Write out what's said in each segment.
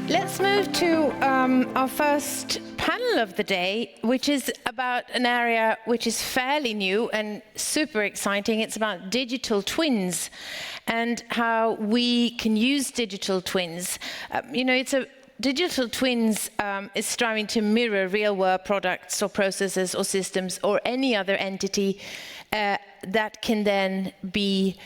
Let's move to our first panel of the day, which is about an area which is fairly new and super exciting. It's about digital twins and how we can use digital twins. Digital twins is striving to mirror real-world products or processes or systems or any other entity that can then be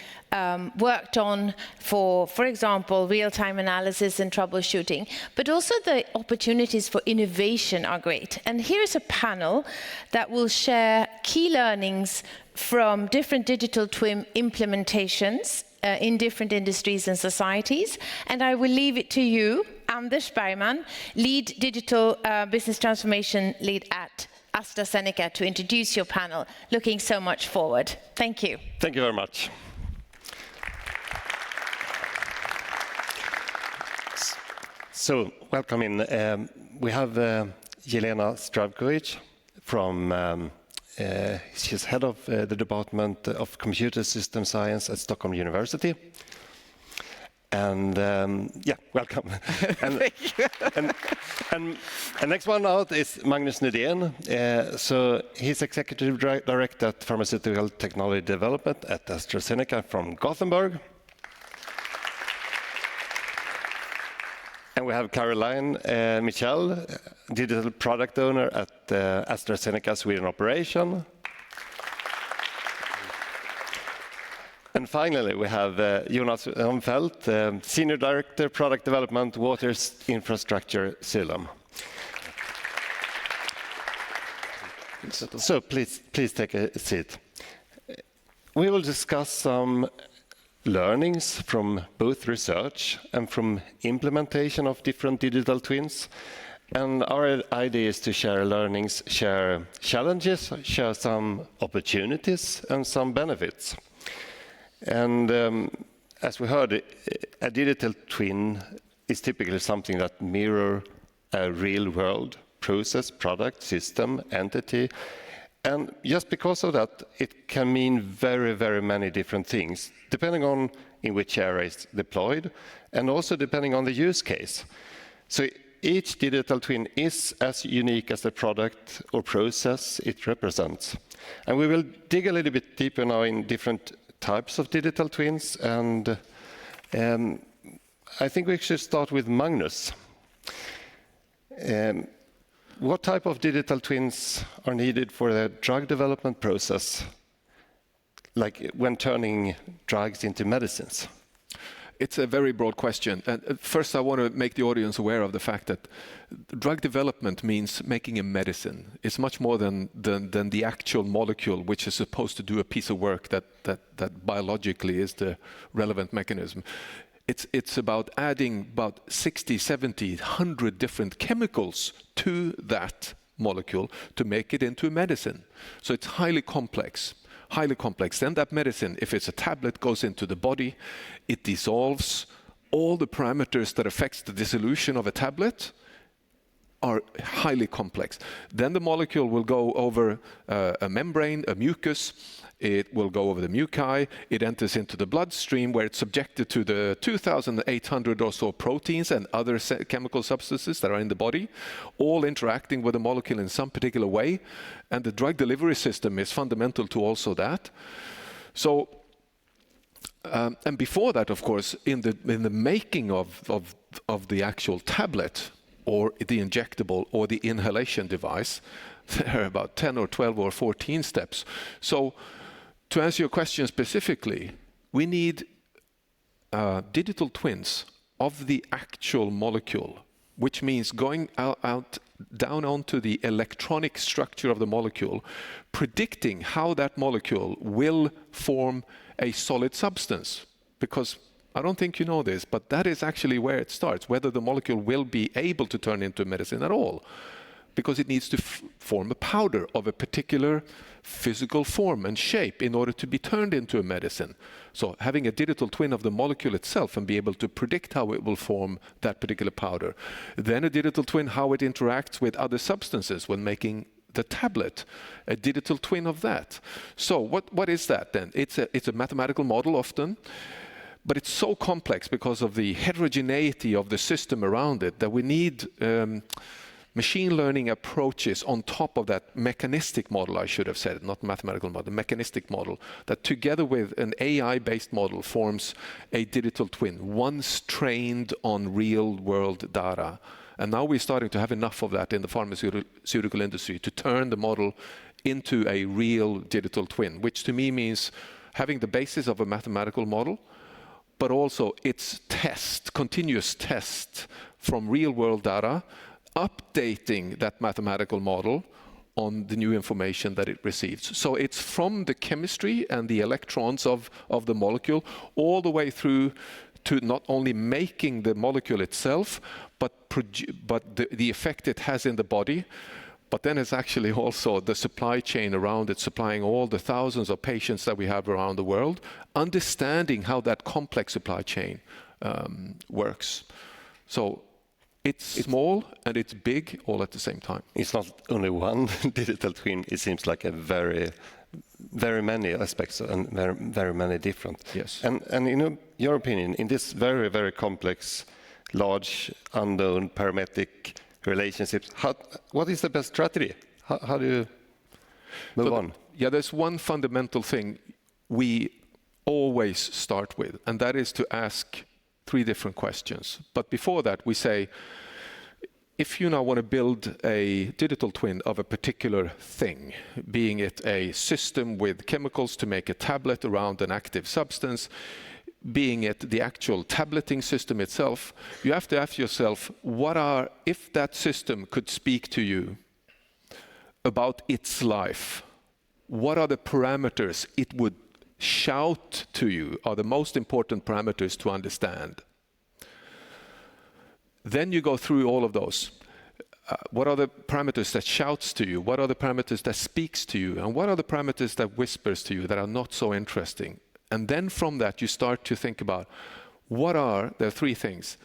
worked on for example, real-time analysis and troubleshooting. But also the opportunities for innovation are great. And here's a panel that will share key learnings from different digital twin implementations in different industries and societies. And I will leave it to you, Anders Bergman, lead digital business transformation lead at AstraZeneca, to introduce your panel. Looking so much forward. Thank you. Thank you very much. So, welcome in. We have Jelena Zdravkovic from, she's head of the Department of Computer System Science at Stockholm University. And yeah, welcome. Thank you. and next one out is Magnus Nydén. So he's Executive Director at Pharmaceutical Technology Development at AstraZeneca from Gothenburg. And we have Caroline Michel, Digital Product Owner at AstraZeneca Sweden Operation. And finally, we have Jonas Omfeldt, Senior Director, Product Development, Water Infrastructure, Xylem. So please take a seat. We will discuss some learnings from both research and from implementation of different digital twins. And our idea is to share learnings, share challenges, share some opportunities and some benefits. And as we heard, a digital twin is typically something that mirrors a real-world process, product, system, entity. And just because of that, it can mean very, very many different things, depending on in which area it's deployed, and also depending on the use case. So each digital twin is as unique as the product or process it represents. And we will dig a little bit deeper now in different types of digital twins, and I think we should start with Magnus. What type of digital twins are needed for the drug development process, like when turning drugs into medicines? It's a very broad question. And first, I want to make the audience aware of the fact that drug development means making a medicine. It's much more than the actual molecule, which is supposed to do a piece of work that biologically is the relevant mechanism. It's about adding about 60, 70, 100 different chemicals to that molecule to make it into a medicine. So it's highly complex. Highly complex. Then that medicine, if it's a tablet, goes into the body. It dissolves. All the parameters that affects the dissolution of a tablet are highly complex. Then the molecule will go over a membrane, a mucus. It will go over the muci. It enters into the bloodstream, where it's subjected to the 2,800 or so proteins and other chemical substances that are in the body, all interacting with the molecule in some particular way. And the drug delivery system is fundamental to also that. So, and before that, of course, in the making of the actual tablet, or the injectable, or the inhalation device, there are about 10 or 12 or 14 steps. So, to answer your question specifically, we need digital twins of the actual molecule, which means going out down onto the electronic structure of the molecule, predicting how that molecule will form a solid substance. Because I don't think you know this, but that is actually where it starts, whether the molecule will be able to turn into medicine at all. Because it needs to form a powder of a particular physical form and shape in order to be turned into a medicine. So having a digital twin of the molecule itself and be able to predict how it will form that particular powder. Then a digital twin, how it interacts with other substances when making the tablet, a digital twin of that. So what is that then? It's a mathematical model often. But it's so complex because of the heterogeneity of the system around it that we need machine learning approaches on top of that mechanistic model, I should have said, not mathematical model, mechanistic model, that together with an AI-based model forms a digital twin, once trained on real-world data. And now we're starting to have enough of that in the pharmaceutical industry to turn the model into a real digital twin, which to me means having the basis of a mathematical model, but also its continuous test from real-world data, updating that mathematical model on the new information that it receives. So it's from the chemistry and the electrons of the molecule all the way through to not only making the molecule itself, but the effect it has in the body. But then it's actually also the supply chain around it, supplying all the thousands of patients that we have around the world, understanding how that complex supply chain works. So it's small and it's big all at the same time. It's not only one digital twin, it seems like a very many aspects and very many different. Yes. And in your opinion, in this very complex, large, unknown, parametric relationships, what is the best strategy? How do you move on? Yeah, there's one fundamental thing we always start with, and that is to ask 3 different questions. But before that, we say, if you now want to build a digital twin of a particular thing, being it a system with chemicals to make a tablet around an active substance, being it the actual tableting system itself, you have to ask yourself, if that system could speak to you about its life, what are the parameters it would shout to you are the most important parameters to understand? Then you go through all of those. What are the parameters that shouts to you? What are the parameters that speaks to you? And what are the parameters that whispers to you that are not so interesting? And then from that, you start to think about there are 3 things.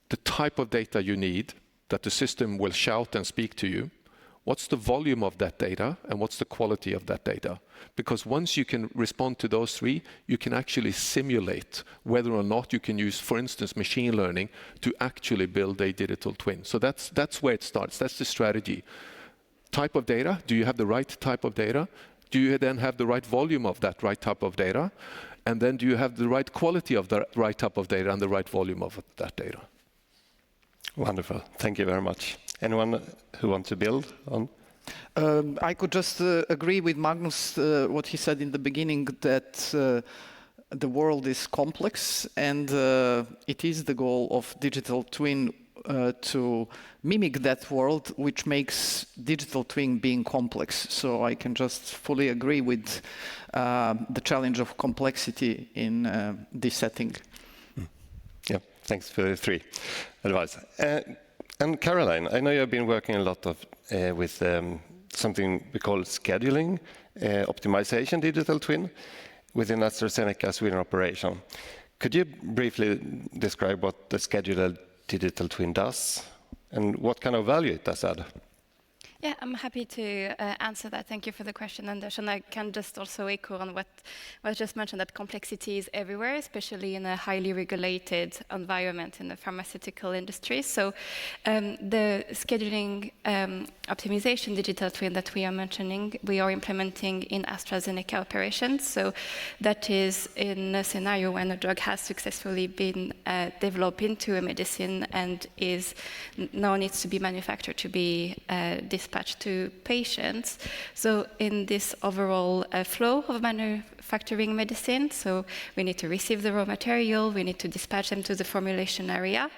The type of data you need that the system will shout and speak to you. What's the volume of that data and what's the quality of that data? Because once you can respond to those 3, you can actually simulate whether or not you can use, for instance, machine learning to actually build a digital twin. So that's where it starts. That's the strategy. Type of data. Do you have the right type of data? Do you then have the right volume of that right type of data? And then do you have the right quality of the right type of data and the right volume of that data? Wonderful. Thank you very much. Anyone who wants to build on? I could just agree with Magnus, what he said in the beginning, that the world is complex, and it is the goal of digital twin to mimic that world, which makes digital twin being complex. So I can just fully agree with the challenge of complexity in this setting. Yeah, thanks for the 3 advice. And Caroline, I know you've been working a lot with something we call scheduling, optimization digital twin within AstraZeneca Sweden operation. Could you briefly describe what the scheduled digital twin does and what kind of value it does add? Yeah, I'm happy to answer that. Thank you for the question, Anders. And I can just also echo on what was just mentioned, that complexity is everywhere, especially in a highly regulated environment in the pharmaceutical industry. So the scheduling optimization digital twin that we are mentioning, we are implementing in AstraZeneca operations. So that is in a scenario when a drug has successfully been developed into a medicine and now needs to be manufactured to be dispatched to patients. So in this overall flow of manufacturing medicine, so we need to receive the raw material, we need to dispatch them to the formulation area.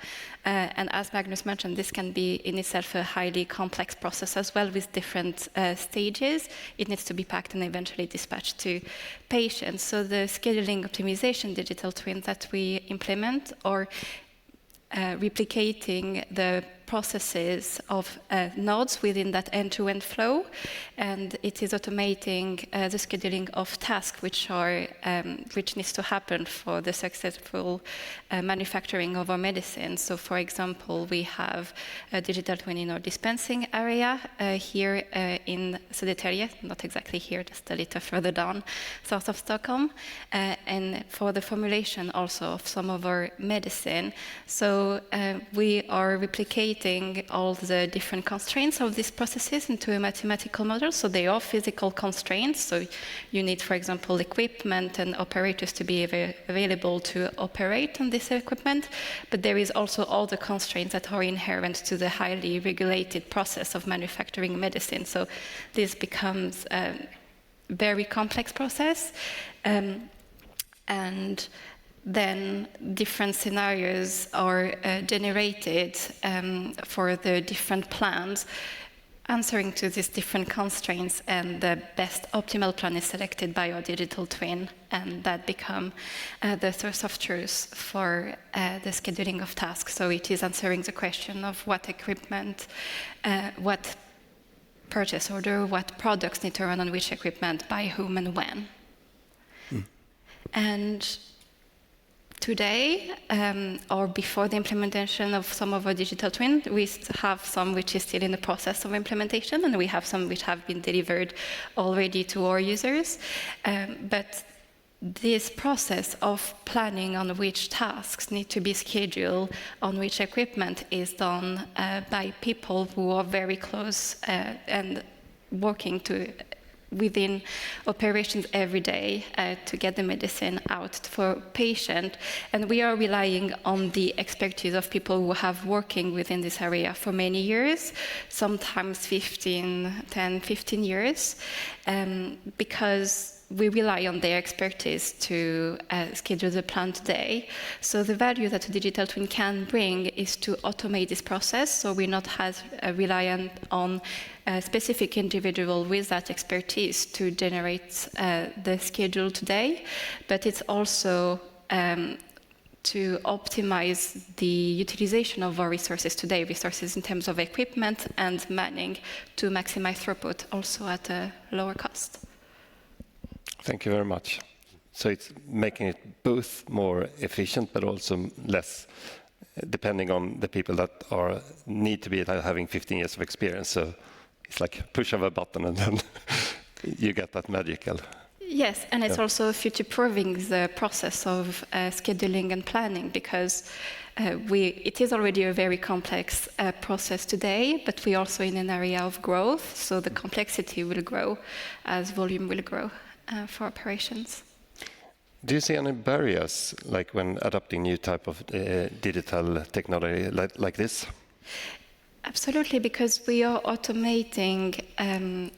And as Magnus mentioned, this can be in itself a highly complex process as well, with different stages. It needs to be packed and eventually dispatched to patients. So the scheduling optimization digital twins that we implement are replicating the processes of nodes within that end-to-end flow, and it is automating the scheduling of tasks which needs to happen for the successful manufacturing of our medicine. So, for example, we have a digital twin in our dispensing area here in Södertälje, not exactly here, just a little further down, south of Stockholm, and for the formulation also of some of our medicine. So we are replicating all the different constraints of these processes into a mathematical model. So they are physical constraints. So you need, for example, equipment and operators to be available to operate on this equipment. But there is also all the constraints that are inherent to the highly regulated process of manufacturing medicine. So this becomes a very complex process. And then different scenarios are generated for the different plans, answering to these different constraints, and the best optimal plan is selected by our digital twin, and that become the source of truth for the scheduling of tasks. So it is answering the question of what equipment, what purchase order, what products need to run on which equipment, by whom and when. And today, or before the implementation of some of our digital twin, we have some which is still in the process of implementation, and we have some which have been delivered already to our users. But this process of planning on which tasks need to be scheduled, on which equipment is done by people who are very close and working within operations every day to get the medicine out for patient. And we are relying on the expertise of people who have working within this area for many years, sometimes 10, 15 years, because we rely on their expertise to schedule the plan today. So the value that a digital twin can bring is to automate this process, so we're not as reliant on a specific individual with that expertise to generate the schedule today, but it's also to optimize the utilization of our resources today, resources in terms of equipment and manning, to maximize throughput also at a lower cost. Thank you very much. So it's making it both more efficient, but also less, depending on the people that need to be having 15 years of experience. So it's like push of a button and then you get that magical. Yes, and it's also future-proofing the process of scheduling and planning, because it is already a very complex process today, but we're also in an area of growth, so the complexity will grow as volume will grow for operations. Do you see any barriers, like when adopting new type of digital technology like this? Absolutely, because we are automating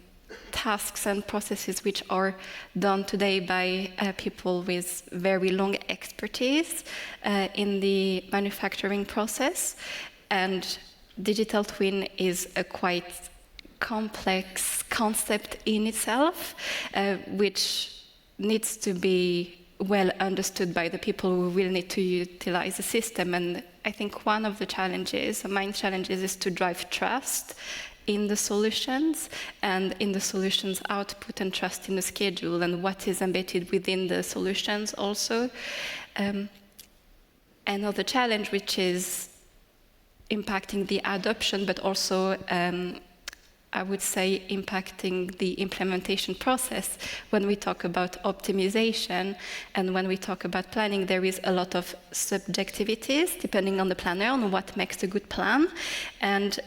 tasks and processes which are done today by people with very long expertise in the manufacturing process. And digital twin is a quite complex concept in itself, which needs to be well understood by the people who will need to utilize the system. And I think one of the challenges, the main challenges, is to drive trust in the solutions and in the solutions output, and trust in the schedule and what is embedded within the solutions also. Another challenge which is impacting the adoption, but also I would say impacting the implementation process. When we talk about optimization and when we talk about planning, there is a lot of subjectivities depending on the planner on what makes a good plan, and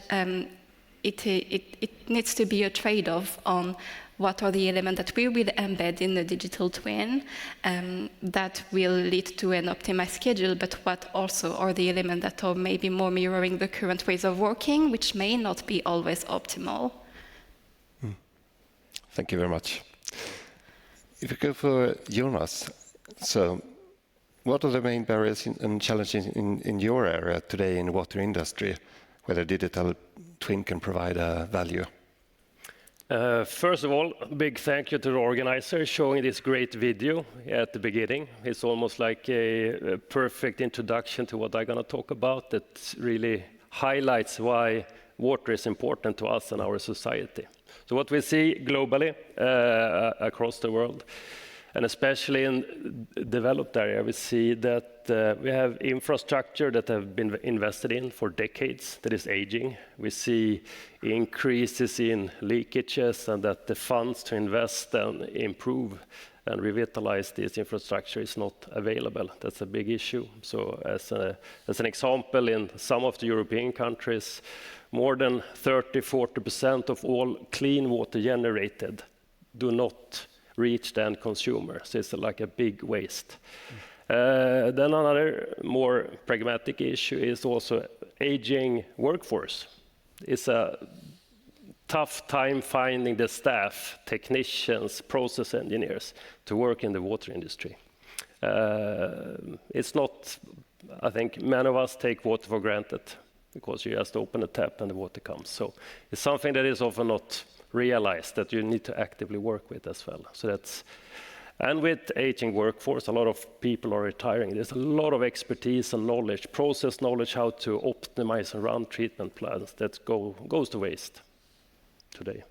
it needs to be a trade-off on what are the elements that we will embed in the digital twin that will lead to an optimized schedule, but what also are the elements that are maybe more mirroring the current ways of working, which may not be always optimal. Thank you very much. If we go for Jonas, so what are the main barriers and challenges in your area today in the water industry, where the digital twin can provide a value? First of all, big thank you to the organizer showing this great video at the beginning. It's almost like a perfect introduction to what I'm going to talk about. That really highlights why water is important to us and our society. So what we see globally across the world, and especially in developed area, we see that we have infrastructure that have been invested in for decades that is aging. We see increases in leakages and that the funds to invest and improve and revitalize this infrastructure is not available. That's a big issue. So as an example, in some of the European countries, more than 30–40% of all clean water generated do not reach the end consumer. So it's like a big waste. Then another more pragmatic issue is also aging workforce. It's a tough time finding the staff, technicians, process engineers to work in the water industry. It's not, I think many of us take water for granted because you just open the tap and the water comes. So it's something that is often not realized that you need to actively work with as well. So that's, and with aging workforce, a lot of people are retiring. There's a lot of expertise and knowledge, process knowledge, how to optimize and run treatment plants that goes to waste today.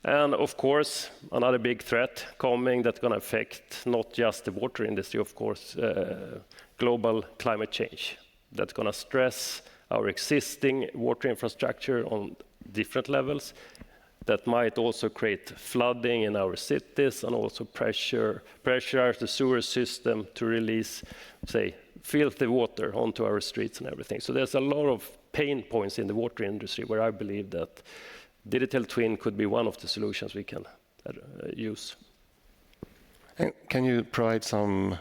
And of course, another big threat coming that's going to affect not just the water industry, of course, global climate change. That's going to stress our existing water infrastructure on different levels. That might also create flooding in our cities and also pressurize the sewer system to release, say, filthy water onto our streets and everything. So there's a lot of pain points in the water industry where I believe that digital twin could be one of the solutions we can use. And can you provide some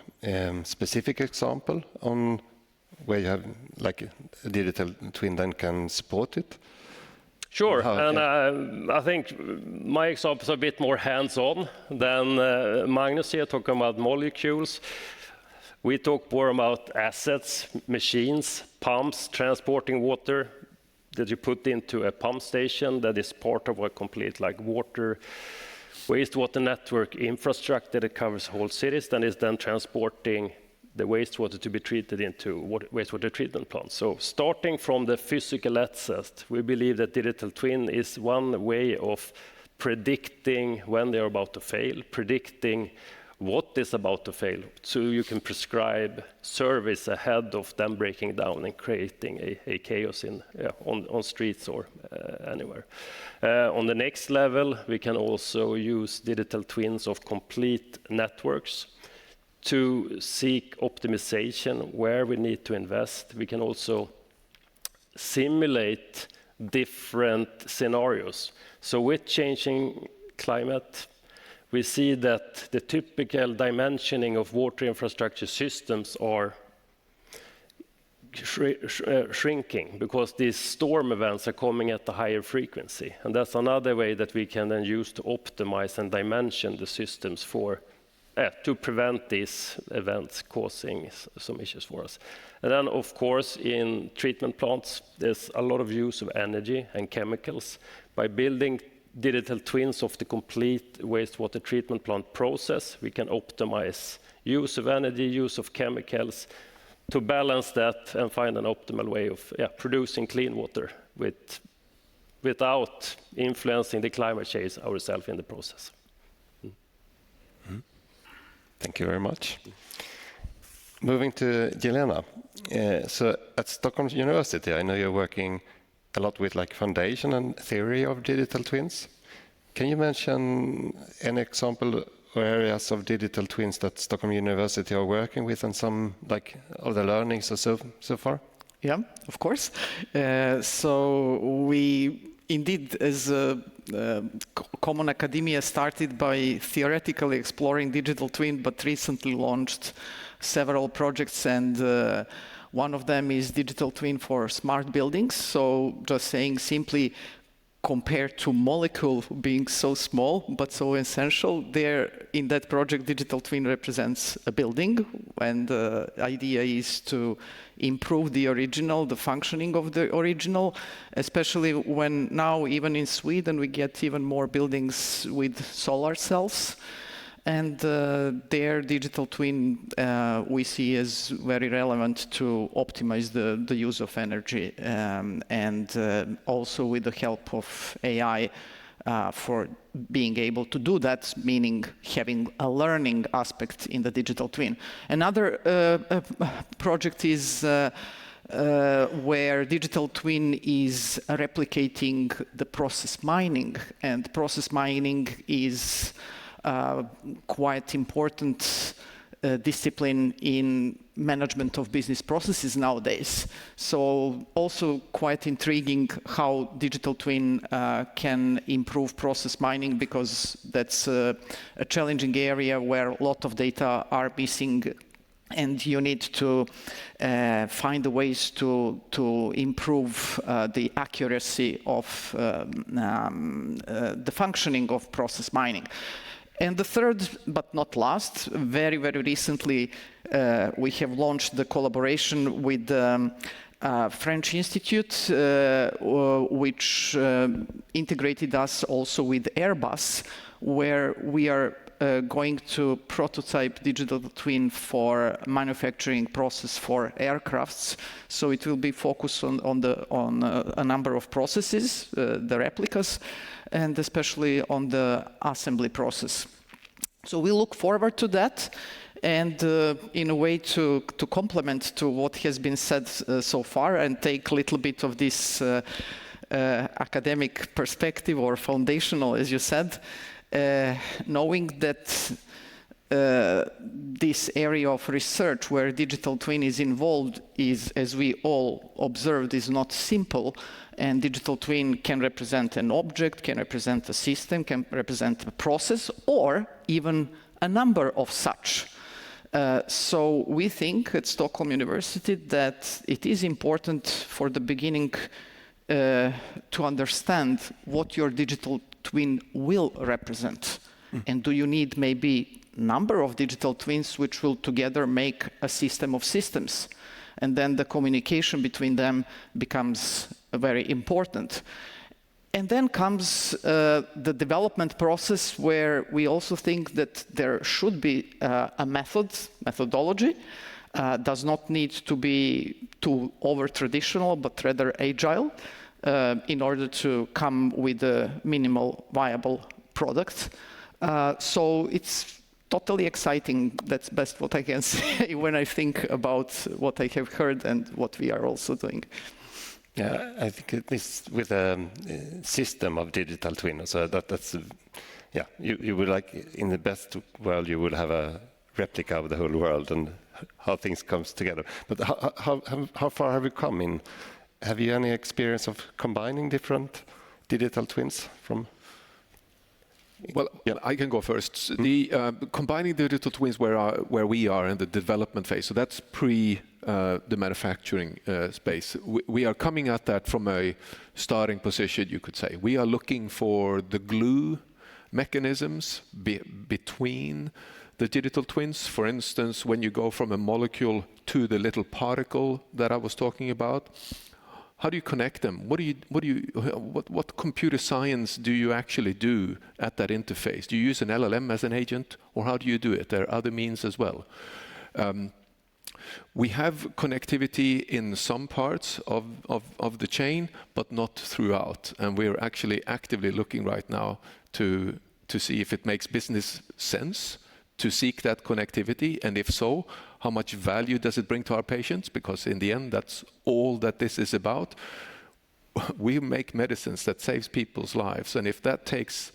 specific example on where you have like a digital twin then can support it? Sure, and I think my example is a bit more hands-on than Magnus here, talking about molecules. We talk more about assets, machines, pumps, transporting water that you put into a pump station that is part of a complete like wastewater network infrastructure that covers whole cities, and is then transporting the wastewater to be treated into wastewater treatment plants. So starting from the physical asset, we believe that digital twin is one way of predicting when they're about to fail, predicting what is about to fail, so you can prescribe service ahead of them breaking down and creating a chaos on streets or anywhere. On the next level, we can also use digital twins of complete networks to seek optimization where we need to invest. We can also simulate different scenarios. So with changing climate, we see that the typical dimensioning of water infrastructure systems are shrinking because these storm events are coming at a higher frequency. And that's another way that we can then use to optimize and dimension the systems for to prevent these events causing some issues for us. And then, of course, in treatment plants, there's a lot of use of energy and chemicals. By building digital twins of the complete wastewater treatment plant process, we can optimize use of energy, use of chemicals, to balance that and find an optimal way of producing clean water without influencing the climate change ourselves in the process. Thank you very much. Moving to Jelena. So at Stockholm University, I know you're working a lot with like foundation and theory of digital twins. Can you mention an example or areas of digital twins that Stockholm University are working with and some like of the learnings so far? Yeah, of course. So we indeed, as Common Academia, started by theoretically exploring digital twin, but recently launched several projects, and one of them is digital twin for smart buildings. So just saying simply, compared to molecule being so small but so essential, there in that project digital twin represents a building, and the idea is to improve the original, the functioning of the original, especially when now even in Sweden we get even more buildings with solar cells. And their digital twin we see as very relevant to optimize the use of energy, and also with the help of AI for being able to do that, meaning having a learning aspect in the digital twin. Another project is where digital twin is replicating the process mining, and process mining is quite important discipline in management of business processes nowadays. So also quite intriguing how digital twin can improve process mining, because that's a challenging area where a lot of data are missing, and you need to find the ways to improve the accuracy of the functioning of process mining. And the third, but not last, very, very recently, we have launched the collaboration with the French Institute, which integrated us also with Airbus, where we are going to prototype digital twin for manufacturing process for aircrafts. So it will be focused on a number of processes, the replicas, and especially on the assembly process. So we look forward to that. And in a way to complement to what has been said so far, and take a little bit of this academic perspective, or foundational, as you said, knowing that this area of research where digital twin is involved is, as we all observed, is not simple. And digital twin can represent an object, can represent a system, can represent a process, or even a number of such. So we think at Stockholm University that it is important for the beginning to understand what your digital twin will represent. And do you need maybe number of digital twins which will together make a system of systems? And then the communication between them becomes very important. And then comes the development process, where we also think that there should be a methodology. Does not need to be too over-traditional, but rather agile, in order to come with a minimal viable product. So it's totally exciting. That's best what I can say when I think about what I have heard and what we are also doing. Yeah, I think this with a system of digital twin, so that's yeah, you will, like, in the best world you will have a replica of the whole world and how things comes together. But how far have you come in? Have you any experience of combining different digital twins from? Well, yeah, I can go first. The combining digital twins where we are in the development phase, so that's pre the manufacturing space. We are coming at that from a starting position, you could say. We are looking for the glue mechanisms between the digital twins. For instance, when you go from a molecule to the little particle that I was talking about, how do you connect them? What computer science do you actually do at that interface? Do you use an LLM as an agent, or how do you do it? There are other means as well. We have connectivity in some parts of the chain, but not throughout. And we're actually actively looking right now to see if it makes business sense to seek that connectivity, and if so, how much value does it bring to our patients? Because in the end, that's all that this is about. We make medicines that saves people's lives, and if that takes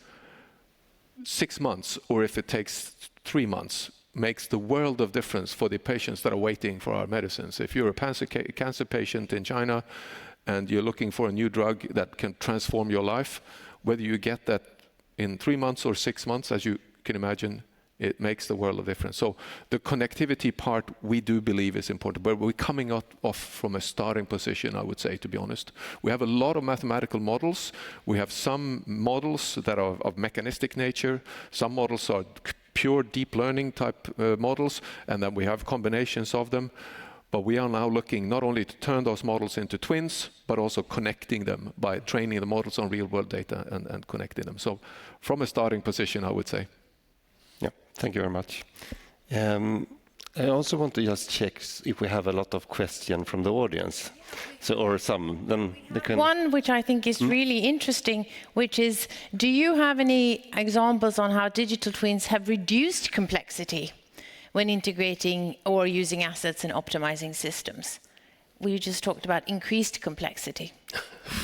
6 months, or if it takes 3 months, makes the world of difference for the patients that are waiting for our medicines. If you're a cancer patient in China and you're looking for a new drug that can transform your life, whether you get that in 3 months or 6 months, as you can imagine, it makes the world of difference. So the connectivity part, we do believe is important, but we're coming off from a starting position, I would say, to be honest. We have a lot of mathematical models. We have some models that are of mechanistic nature. Some models are pure deep learning type models, and then we have combinations of them. But we are now looking not only to turn those models into twins, but also connecting them by training the models on real world data and connecting them. So from a starting position, I would say. Yeah, Thank you very much. I also want to just check if we have a lot of questions from the audience. So, or some, then they can... One which I think is really interesting, which is, do you have any examples on how digital twins have reduced complexity when integrating or using assets and optimizing systems? We just talked about increased complexity.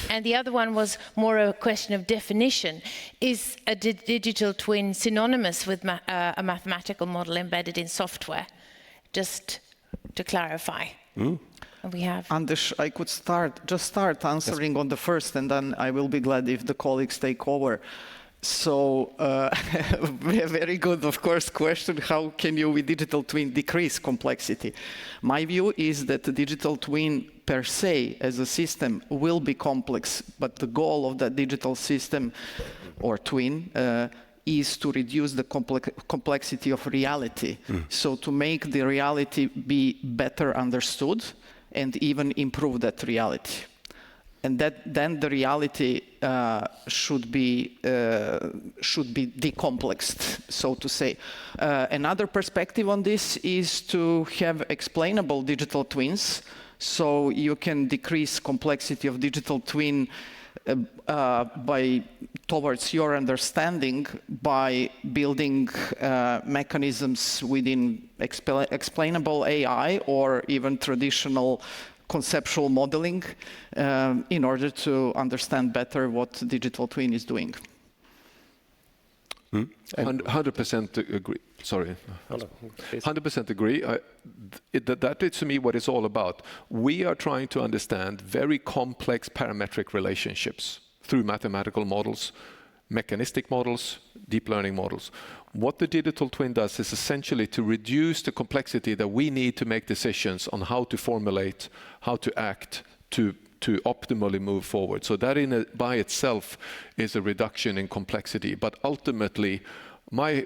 And the other one was more a question of definition. Is a digital twin synonymous with a mathematical model embedded in software? Just to clarify. We have... Anders, I could start answering on the first, and then I will be glad if the colleagues take over. So, very good, of course, question. How can you, with digital twin, decrease complexity? My view is that the digital twin per se, as a system, will be complex, but the goal of that digital system, or twin, is to reduce the complexity of reality. So to make the reality be better understood and even improve that reality. And then the reality should be decomplexed, so to say. Another perspective on this is to have explainable digital twins, so you can decrease complexity of digital twin towards your understanding by building mechanisms within explainable AI or even traditional conceptual modeling in order to understand better what digital twin is doing. 100% agree. Sorry. 100% agree. That is, to me, what it's all about. We are trying to understand very complex parametric relationships through mathematical models, mechanistic models, deep learning models. What the digital twin does is essentially to reduce the complexity that we need to make decisions on how to formulate, how to act, to optimally move forward. So that by itself is a reduction in complexity. But ultimately, I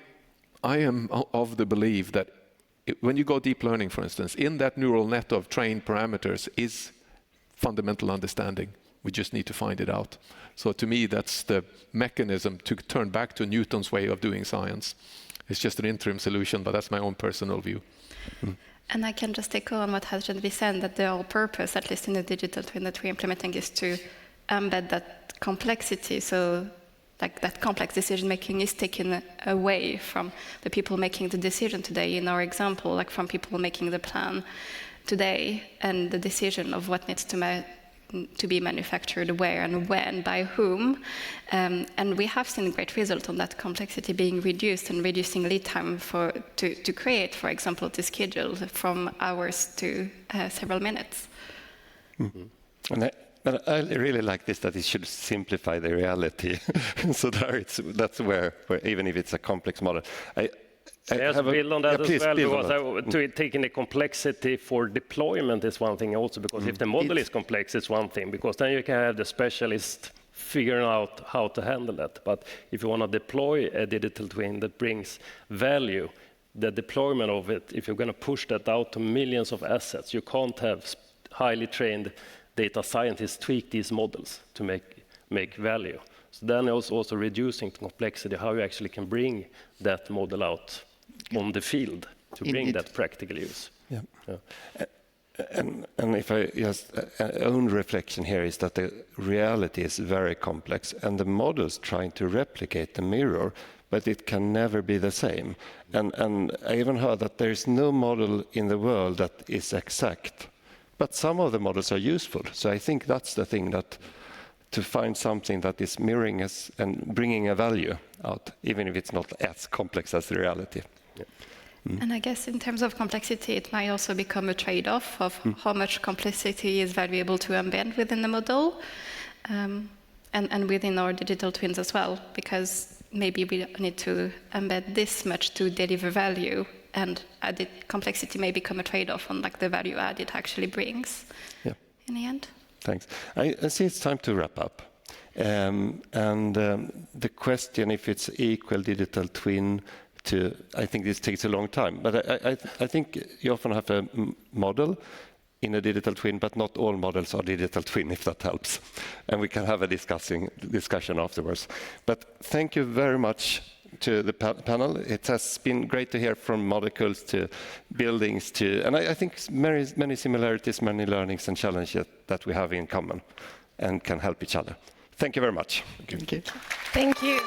am of the belief that when you go deep learning, for instance, in that neural net of trained parameters is fundamental understanding. We just need to find it out. So to me, that's the mechanism to turn back to Newton's way of doing science. It's just an interim solution, but that's my own personal view. And I can just echo on what has just been said, that the whole purpose, at least in the digital twin that we're implementing, is to embed that complexity. So like that complex decision making is taken away from the people making the decision today, in our example, like from people making the plan today, and the decision of what needs to be manufactured, where and when, by whom. And we have seen great result on that complexity being reduced and reducing lead time to create, for example, the schedule from hours to several minutes. But I really like this, that it should simplify the reality. So that's where even if it's a complex model. I have to build on that as well, because taking the complexity for deployment is one thing also, because if the model is complex, it's one thing, because then you can have the specialist figuring out how to handle that. But if you want to deploy a digital twin that brings value, the deployment of it, if you're going to push that out to millions of assets, you can't have highly trained data scientists tweak these models to make value. So then also reducing the complexity, how you actually can bring that model out on the field to bring that practical use. Yeah. And if I just own reflection here is that the reality is very complex, and the model's trying to replicate the mirror, but it can never be the same. And I even heard that there is no model in the world that is exact, but some of the models are useful. So I think that's the thing, that to find something that is mirroring us and bringing a value out, even if it's not as complex as the reality. And I guess in terms of complexity, it might also become a trade-off of how much complexity is valuable to embed within the model, and within our digital twins as well, because maybe we need to embed this much to deliver value, and added complexity may become a trade-off on like the value add it actually brings in the end. Thanks. I see it's time to wrap up. The question if it's equal digital twin to, I think this takes a long time, but I think you often have a model in a digital twin, but not all models are digital twin, if that helps. And we can have a discussion afterwards. But thank you very much to the panel. It has been great to hear from molecules to buildings to, and I think many similarities, many learnings and challenges that we have in common and can help each other. Thank you very much. Thank you. Thank you.